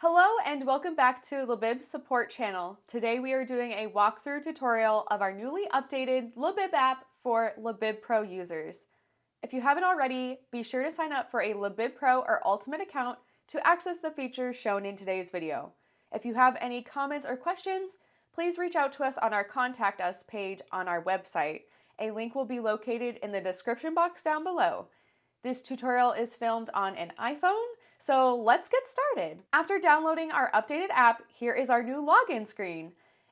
Hello and welcome back to Libib support channel. Today we are doing a walkthrough tutorial of our newly updated Libib app for Libib Pro users. If you haven't already, be sure to sign up for a Libib Pro or Ultimate account to access the features shown in today's video. If you have any comments or questions, please reach out to us on our Contact Us page on our website. A link will be located in the description box down below. This tutorial is filmed on an iPhone, so let's get started. After downloading our updated app, here is our new login screen.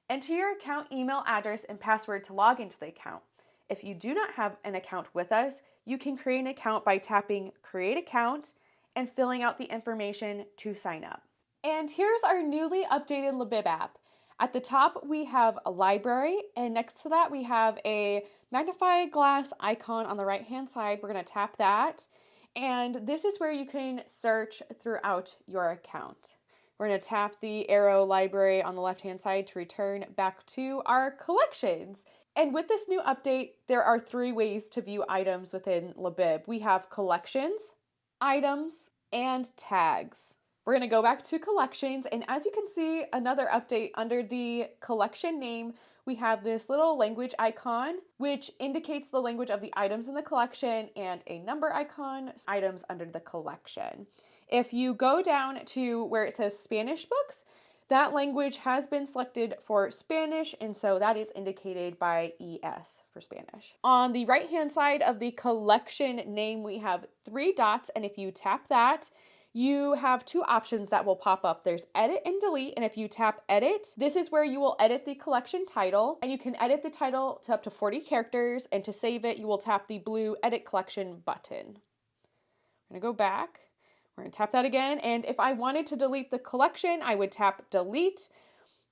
Enter your account email address and password to log into the account. If you do not have an account with us, you can create an account by tapping Create Account and filling out the information to sign up. And here's our newly updated Libib app. At the top, we have a library, and next to that, we have a magnifying glass icon on the right-hand side. We're going to tap that, and this is where you can search throughout your account. We're going to tap the arrow library on the left-hand side to return back to our collections. And with this new update, there are 3 ways to view items within Libib. We have collections, items, and tags. We're going to go back to collections, and as you can see, another update under the collection name, we have this little language icon, which indicates the language of the items in the collection, and a number icon, items under the collection. If you go down to where it says Spanish books, that language has been selected for Spanish, and so that is indicated by ES for Spanish. On the right-hand side of the collection name, we have 3 dots, and if you tap that, you have 2 options that will pop up. There's edit and delete, and if you tap edit, this is where you will edit the collection title, and you can edit the title to up to 40 characters, and to save it, you will tap the blue edit collection button. I'm gonna go back, we're gonna tap that again, and if I wanted to delete the collection, I would tap delete.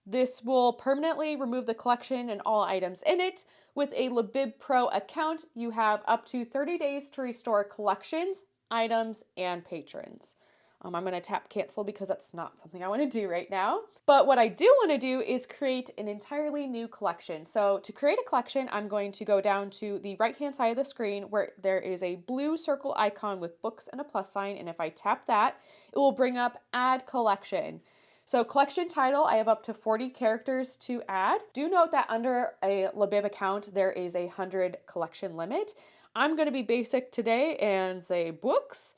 This will permanently remove the collection and all items in it. With a Libib Pro account, you have up to 30 days to restore collections, items, and patrons. I'm going to tap cancel because that's not something I want to do right now. But what I do want to do is create an entirely new collection. So to create a collection, I'm going to go down to the right-hand side of the screen where there is a blue circle icon with books and a plus sign. And if I tap that, it will bring up add collection. So collection title, I have up to 40 characters to add. Do note that under a Libib account, there is a 100 collection limit. I'm going to be basic today and say books.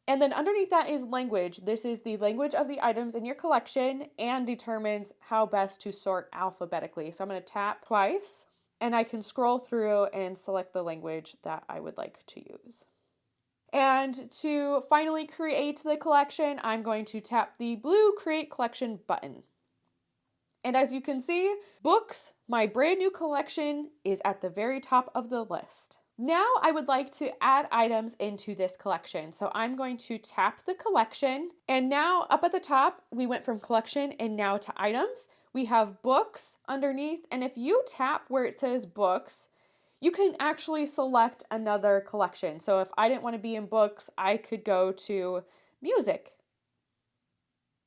And then underneath that is language. This is the language of the items in your collection and determines how best to sort alphabetically. So I'm going to tap twice and I can scroll through and select the language that I would like to use. And to finally create the collection, I'm going to tap the blue Create Collection button. And as you can see, books, my brand new collection, is at the very top of the list. Now I would like to add items into this collection. So I'm going to tap the collection, and now up at the top, we went from collection and now to items. We have books underneath, and if you tap where it says books, you can actually select another collection. So if I didn't want to be in books, I could go to music.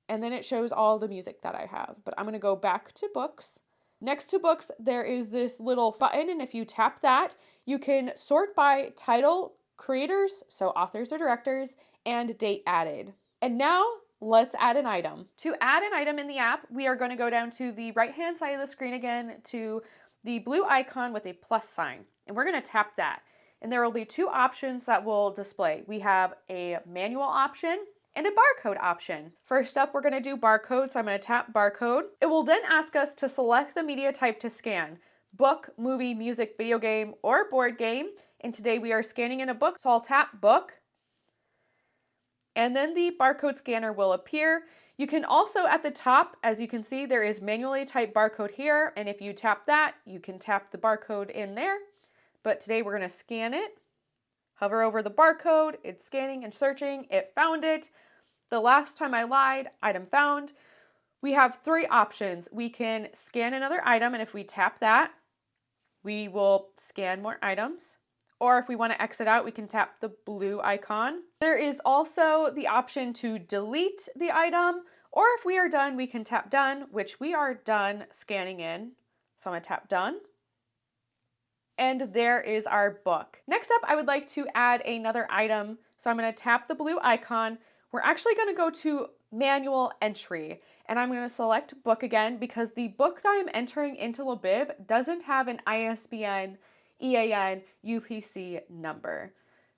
And then it shows all the music that I have. But I'm going to go back to books. Next to books, there is this little button, and if you tap that, you can sort by title, creators, so authors or directors, and date added. And now, let's add an item. To add an item in the app, we are going to go down to the right-hand side of the screen again to the blue icon with a plus sign, and we're going to tap that. And there will be 2 options that will display. We have a manual option and a barcode option. First up, we're going to do barcode, so I'm going to tap barcode. It will then ask us to select the media type to scan: book, movie, music, video game, or board game. And today we are scanning in a book, so I'll tap book. And then the barcode scanner will appear. You can also, at the top, as you can see, there is manually typed barcode here. And if you tap that, you can tap the barcode in there. But today we're going to scan it. Hover over the barcode, it's scanning and searching, it found it. The last time I lied, item found. We have 3 options. We can scan another item, and if we tap that, we will scan more items. Or if we want to exit out, we can tap the blue icon. There is also the option to delete the item, or if we are done, we can tap done, which we are done scanning in. So I'm going to tap done. And there is our book. Next up, I would like to add another item. So I'm going to tap the blue icon. We're actually going to go to manual entry. And I'm going to select book again because the book that I'm entering into Libib doesn't have an ISBN, EAN, UPC number.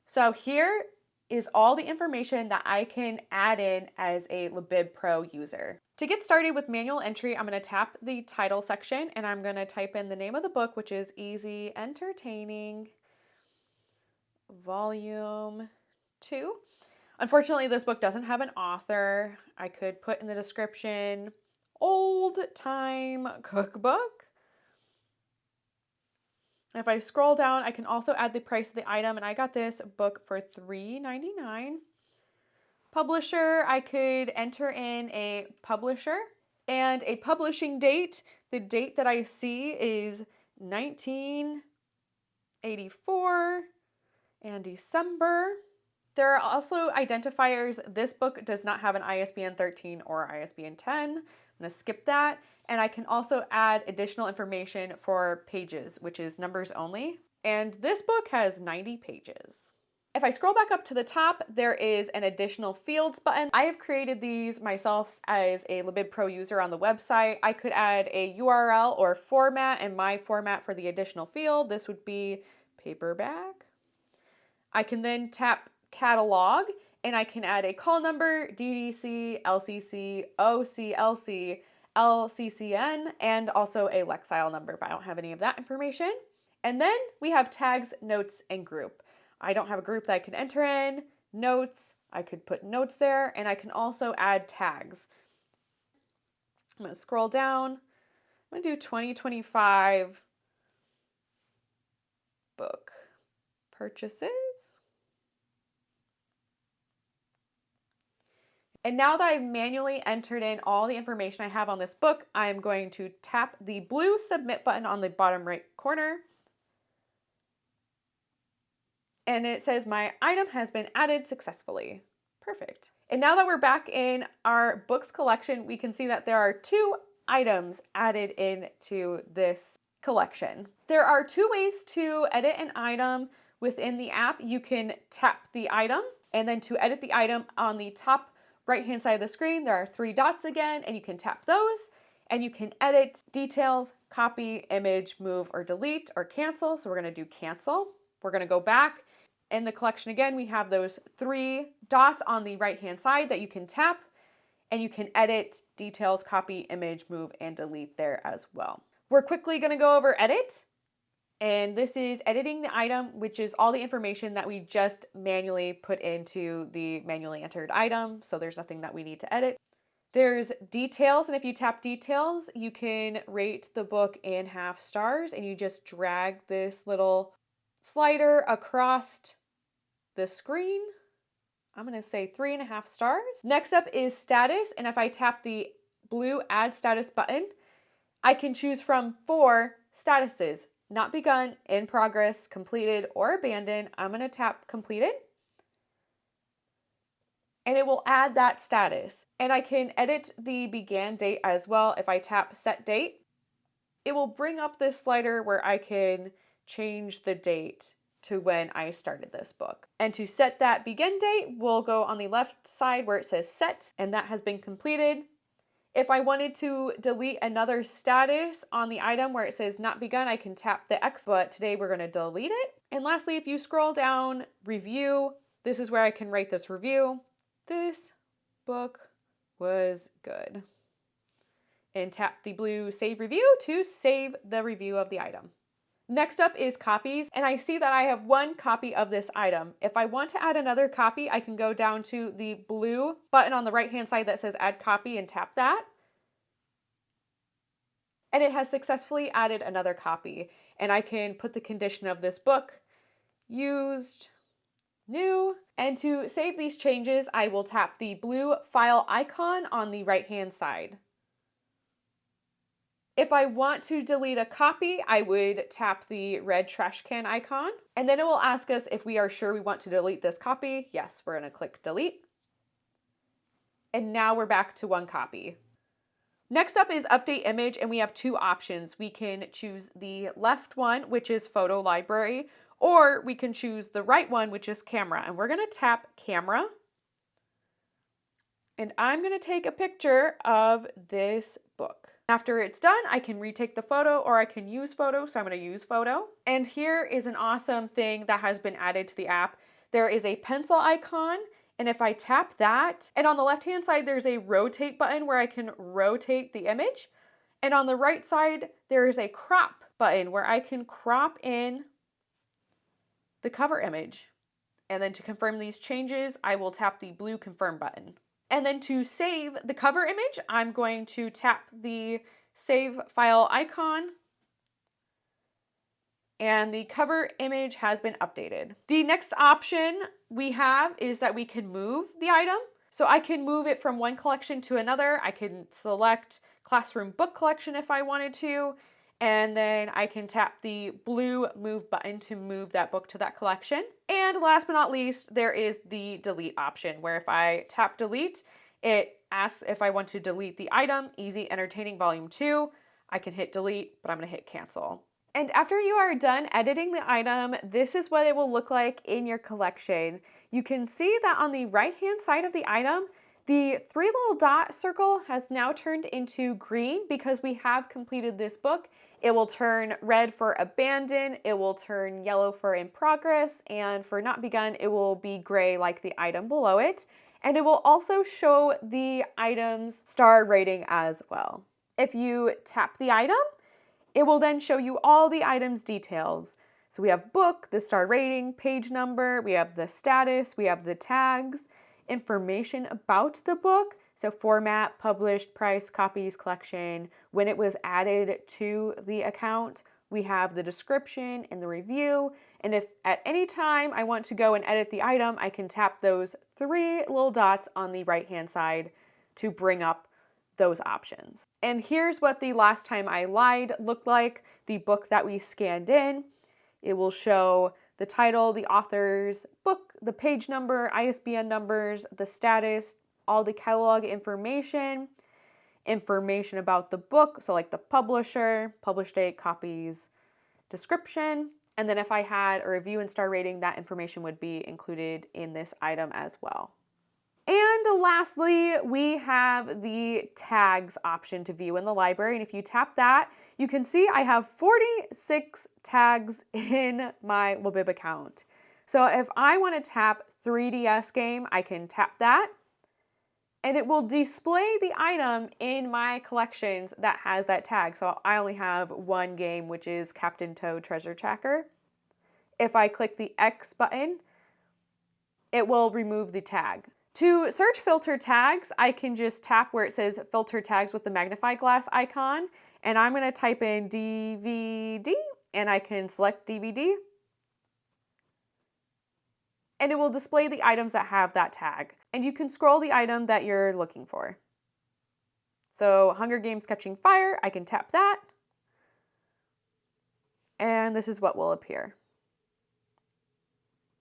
So here is all the information that I can add in as a Libib Pro user. To get started with manual entry, I'm going to tap the title section and I'm going to type in the name of the book, which is Easy Entertaining Volume 2. Unfortunately, this book doesn't have an author. I could put in the description, old time cookbook. And if I scroll down, I can also add the price of the item, and I got this book for $3.99. Publisher, I could enter in a publisher and a publishing date. The date that I see is 1984 and December. There are also identifiers. This book does not have an ISBN 13 or ISBN 10. I'm going to skip that. And I can also add additional information for pages, which is numbers only. And this book has 90 pages. If I scroll back up to the top, there is an additional fields button. I have created these myself as a Libib Pro user on the website. I could add a URL or format, and my format for the additional field, this would be paperback. I can then tap catalog, and I can add a call number, DDC, LCC, OCLC, LCCN, and also a Lexile number, but I don't have any of that information. And then we have tags, notes, and group. I don't have a group that I can enter in. Notes, I could put notes there, and I can also add tags. I'm going to scroll down. I'm going to do 2025 book purchases. And now that I've manually entered in all the information I have on this book, I'm going to tap the blue submit button on the bottom right corner. And it says my item has been added successfully. Perfect. And now that we're back in our books collection, we can see that there are 2 items added into this collection. There are 2 ways to edit an item within the app. You can tap the item, and then to edit the item on the top right-hand side of the screen, there are 3 dots again, and you can tap those, and you can edit details, copy, image, move, or delete, or cancel. So we're going to do cancel. We're going to go back. In the collection again, we have those 3 dots on the right-hand side that you can tap, and you can edit details, copy, image, move, and delete there as well. We're quickly going to go over edit. And this is editing the item, which is all the information that we just manually put into the manually entered item. So there's nothing that we need to edit. There's details, and if you tap details, you can rate the book in half stars, and you just drag this little slider across the screen. I'm going to say 3.5 stars. Next up is status, and if I tap the blue add status button, I can choose from 4 statuses. Not begun, in progress, completed, or abandoned. I'm going to tap completed. And it will add that status. And I can edit the began date as well. If I tap set date, it will bring up this slider where I can change the date to when I started this book. And to set that begin date, we'll go on the left side where it says set, and that has been completed. If I wanted to delete another status on the item where it says not begun, I can tap the X, but today we're going to delete it. And lastly, if you scroll down, review, this is where I can write this review. This book was good. And tap the blue save review to save the review of the item. Next up is copies, and I see that I have 1 copy of this item. If I want to add another copy, I can go down to the blue button on the right-hand side that says add copy and tap that. And it has successfully added another copy. And I can put the condition of this book, used, new. And to save these changes, I will tap the blue file icon on the right-hand side. If I want to delete a copy, I would tap the red trash can icon, and then it will ask us if we are sure we want to delete this copy. Yes, we're going to click delete. And now we're back to 1 copy. Next up is update image, and we have 2 options. We can choose the left one, which is photo library, or we can choose the right one, which is camera. And we're going to tap camera. And I'm going to take a picture of this book. After it's done, I can retake the photo or I can use photo, so I'm going to use photo. And here is an awesome thing that has been added to the app. There is a pencil icon, and if I tap that, and on the left-hand side, there's a rotate button where I can rotate the image. And on the right side, there is a crop button where I can crop in the cover image. And then to confirm these changes, I will tap the blue confirm button. And then to save the cover image, I'm going to tap the save file icon. And the cover image has been updated. The next option we have is that we can move the item. So I can move it from one collection to another. I can select classroom book collection if I wanted to. And then I can tap the blue move button to move that book to that collection. And last but not least, there is the delete option, where if I tap delete, it asks if I want to delete the item, Easy Entertaining Volume 2. I can hit delete, but I'm gonna hit cancel. And after you are done editing the item, this is what it will look like in your collection. You can see that on the right-hand side of the item, the 3 little dot circle has now turned into green because we have completed this book. It will turn red for abandoned, it will turn yellow for in progress, and for not begun, it will be gray like the item below it. And it will also show the item's star rating as well. If you tap the item, it will then show you all the item's details. So we have book, the star rating, page number, we have the status, we have the tags, information about the book, so format, published, price, copies, collection, when it was added to the account. We have the description and the review, and if at any time I want to go and edit the item, I can tap those 3 little dots on the right-hand side to bring up those options. And here's what the last time I lied looked like, the book that we scanned in. It will show the title, the author's book, the page number, ISBN numbers, the status, all the catalog information, information about the book, so like the publisher, publish date, copies, description, and then if I had a review and star rating, that information would be included in this item as well. And lastly, we have the tags option to view in the library, and if you tap that, you can see I have 46 tags in my Libib account. So if I want to tap 3DS game, I can tap that, and it will display the item in my collections that has that tag. So I only have one game, which is Captain Toad Treasure Tracker. If I click the X button, it will remove the tag. To search filter tags, I can just tap where it says filter tags with the magnifying glass icon, and I'm going to type in DVD, and I can select DVD, and it will display the items that have that tag. And you can scroll the item that you're looking for. So Hunger Games Catching Fire, I can tap that, and this is what will appear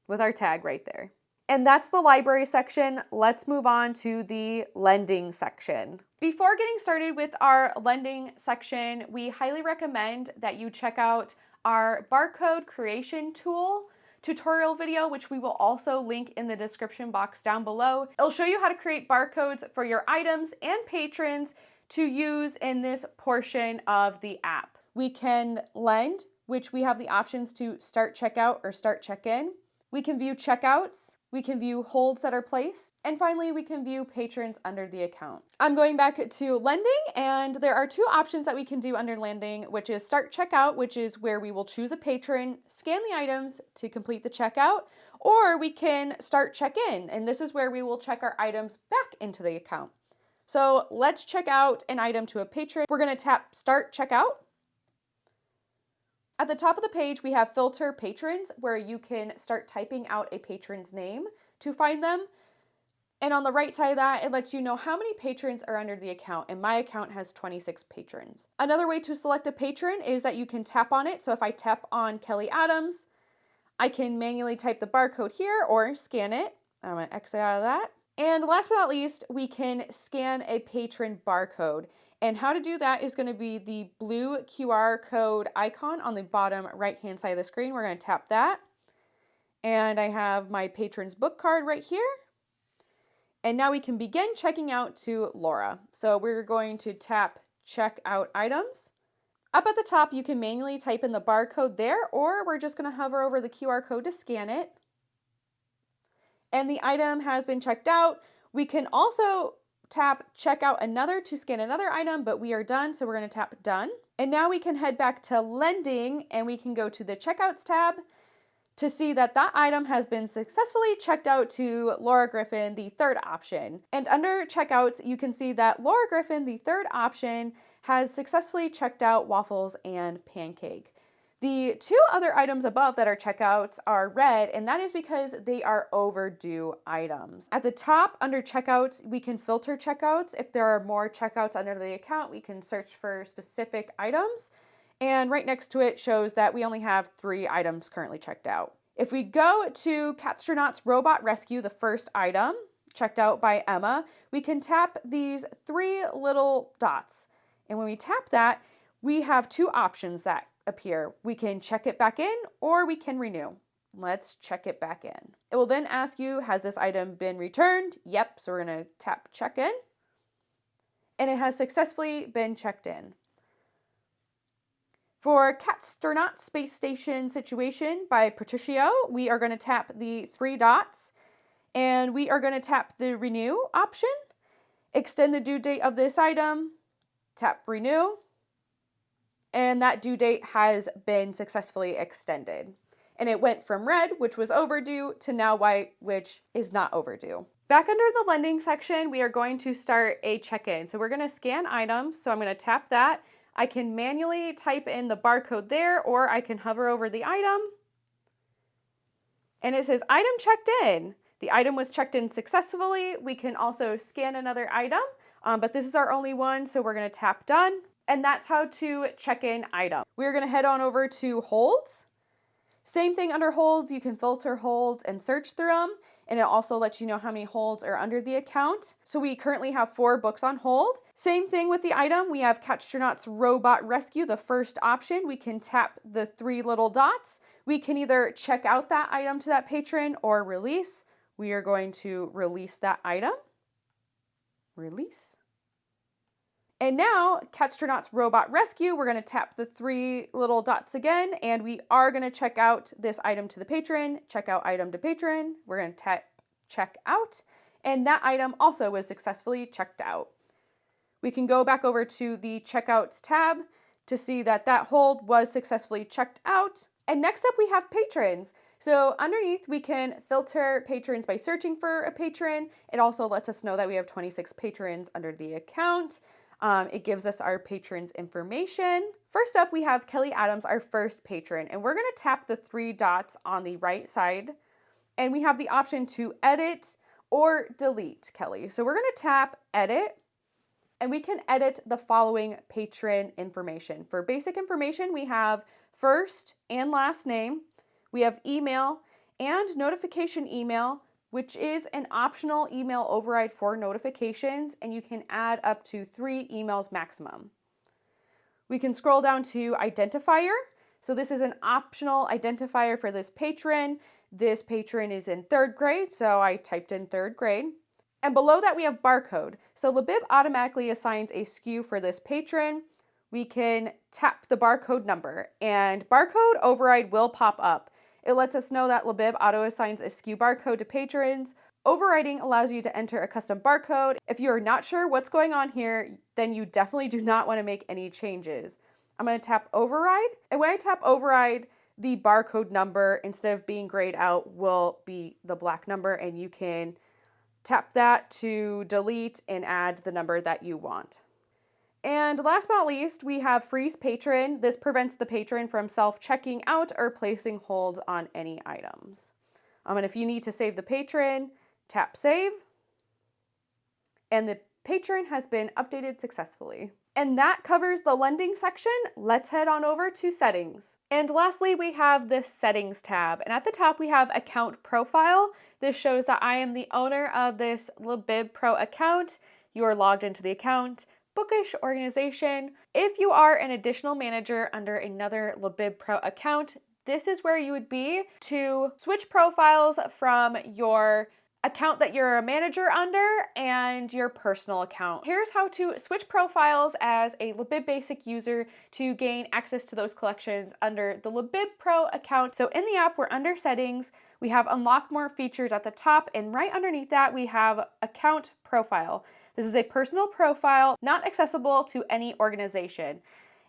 with our tag right there. And that's the library section. Let's move on to the lending section. Before getting started with our lending section, we highly recommend that you check out our barcode creation tool tutorial video, which we will also link in the description box down below. It'll show you how to create barcodes for your items and patrons to use in this portion of the app. We can lend, which we have the options to start checkout or start check-in. We can view checkouts, we can view holds that are placed, and finally we can view patrons under the account. I'm going back to lending, and there are 2 options that we can do under lending, which is start checkout, which is where we will choose a patron, scan the items to complete the checkout, or we can start check-in, and this is where we will check our items back into the account. So let's check out an item to a patron. We're going to tap start checkout. At the top of the page, we have filter patrons, where you can start typing out a patron's name to find them. And on the right side of that, it lets you know how many patrons are under the account, and my account has 26 patrons. Another way to select a patron is that you can tap on it. So if I tap on Kelly Adams, I can manually type the barcode here or scan it. I'm going to exit out of that. And last but not least, we can scan a patron barcode. And how to do that is going to be the blue QR code icon on the bottom right-hand side of the screen. We're going to tap that. And I have my patron's book card right here. And now we can begin checking out to Laura. So we're going to tap check out items. Up at the top, you can manually type in the barcode there, or we're just going to hover over the QR code to scan it. And the item has been checked out. We can also tap check out another to scan another item, but we are done, so we're going to tap done. And now we can head back to lending and we can go to the checkouts tab to see that that item has been successfully checked out to Laura Griffin, the third option. And under checkouts, you can see that Laura Griffin, the third option, has successfully checked out waffles and pancake. The two other items above that are checkouts are red, and that is because they are overdue items. At the top, under checkouts, we can filter checkouts. If there are more checkouts under the account, we can search for specific items. And right next to it shows that we only have 3 items currently checked out. If we go to Catastronauts Robot Rescue, the first item, checked out by Emma, we can tap these 3 little dots. And when we tap that, we have 2 options that appear. We can check it back in or we can renew. Let's check it back in. It will then ask you, has this item been returned? Yep, so we're going to tap check in. And it has successfully been checked in. For Catastronauts Space Station Situation by Patricio, we are going to tap the 3 dots and we are going to tap the renew option, extend the due date of this item, tap renew, and that due date has been successfully extended. And it went from red, which was overdue, to now white, which is not overdue. Back under the lending section, we are going to start a check-in. So we're going to scan items. So I'm going to tap that. I can manually type in the barcode there, or I can hover over the item. And it says item checked in. The item was checked in successfully. We can also scan another item, but this is our only one, so we're going to tap done. And that's how to check in item. We're going to head on over to holds. Same thing under holds, you can filter holds and search through them. And it also lets you know how many holds are under the account. So we currently have 4 books on hold. Same thing with the item. We have Catastronauts Robot Rescue, the first option. We can tap the 3 little dots. We can either check out that item to that patron or release. We are going to release that item. Release. And now, Catastronauts Robot Rescue, we're going to tap the 3 little dots again, and we are going to check out this item to the patron, check out item to patron. We're going to tap check out, and that item also was successfully checked out. We can go back over to the checkouts tab to see that that hold was successfully checked out. And next up, we have patrons. So underneath, we can filter patrons by searching for a patron. It also lets us know that we have 26 patrons under the account. It gives us our patrons' information. First up, we have Kelly Adams, our first patron, and we're going to tap the 3 dots on the right side, and we have the option to edit or delete Kelly. So we're going to tap edit, and we can edit the following patron information. For basic information, we have first and last name, we have email and notification email, which is an optional email override for notifications, and you can add up to 3 emails maximum. We can scroll down to identifier. So this is an optional identifier for this patron. This patron is in 3rd grade, so I typed in 3rd grade. And below that we have barcode. So Libib automatically assigns a SKU for this patron. We can tap the barcode number, and barcode override will pop up. It lets us know that Libib auto-assigns a SKU barcode to patrons. Overriding allows you to enter a custom barcode. If you are not sure what's going on here, then you definitely do not want to make any changes. I'm going to tap override, and when I tap override, the barcode number, instead of being grayed out, will be the black number, and you can tap that to delete and add the number that you want. And last but not least, we have freeze patron. This prevents the patron from self-checking out or placing holds on any items. And if you need to save the patron, tap save. And the patron has been updated successfully. And that covers the lending section. Let's head on over to settings. And lastly, we have this settings tab. And at the top, we have account profile. This shows that I am the owner of this Libib Pro account. You are logged into the account. Bookish organization. If you are an additional manager under another Libib Pro account, this is where you would be to switch profiles from your account that you're a manager under, and your personal account. Here's how to switch profiles as a Libib Basic user to gain access to those collections under the Libib Pro account. So in the app, we're under settings, we have unlock more features at the top, and right underneath that, we have account profile. This is a personal profile, not accessible to any organization.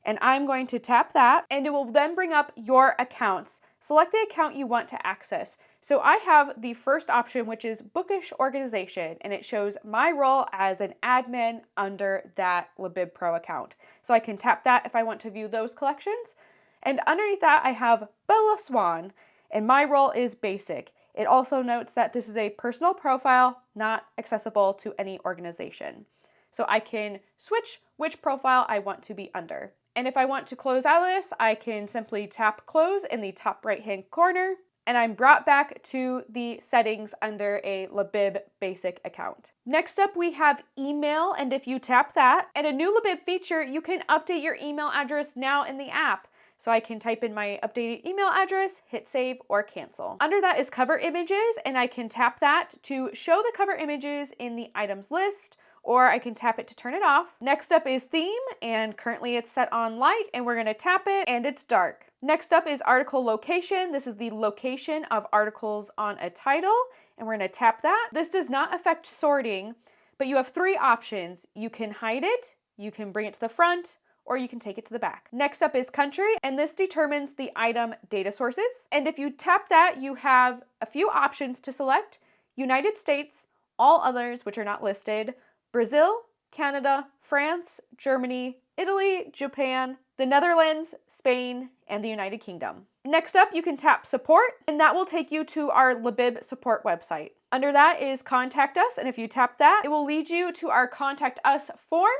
And I'm going to tap that, and it will then bring up your accounts. Select the account you want to access. So I have the first option, which is Bookish Organization, and it shows my role as an admin under that Libib Pro account. So I can tap that if I want to view those collections. And underneath that, I have Bella Swan, and my role is Basic. It also notes that this is a personal profile, not accessible to any organization. So I can switch which profile I want to be under. And if I want to close out of this, I can simply tap close in the top right-hand corner, and I'm brought back to the settings under a Libib Basic account. Next up, we have email, and if you tap that, and a new Libib feature, you can update your email address now in the app. So I can type in my updated email address, hit save, or cancel. Under that is cover images, and I can tap that to show the cover images in the items list, or I can tap it to turn it off. Next up is theme, and currently it's set on light, and we're gonna tap it, and it's dark. Next up is article location. This is the location of articles on a title, and we're gonna tap that. This does not affect sorting, but you have three options. You can hide it, you can bring it to the front, or you can take it to the back. Next up is country, and this determines the item data sources. And if you tap that, you have a few options to select: United States, all others which are not listed, Brazil, Canada, France, Germany, Italy, Japan, the Netherlands, Spain, and the United Kingdom. Next up, you can tap support, and that will take you to our Libib support website. Under that is contact us, and if you tap that, it will lead you to our contact us form,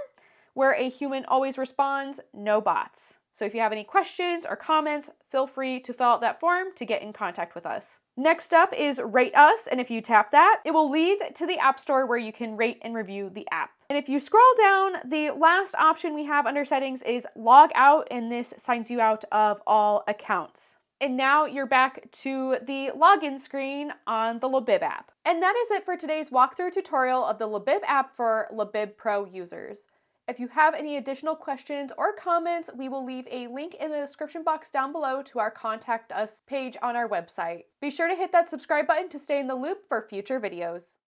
where a human always responds, no bots. So if you have any questions or comments, feel free to fill out that form to get in contact with us. Next up is rate us, and if you tap that, it will lead to the App Store where you can rate and review the app. And if you scroll down, the last option we have under settings is log out, and this signs you out of all accounts. And now you're back to the login screen on the Libib app. And that is it for today's walkthrough tutorial of the Libib app for Libib Pro users. If you have any additional questions or comments, we will leave a link in the description box down below to our Contact Us page on our website. Be sure to hit that subscribe button to stay in the loop for future videos.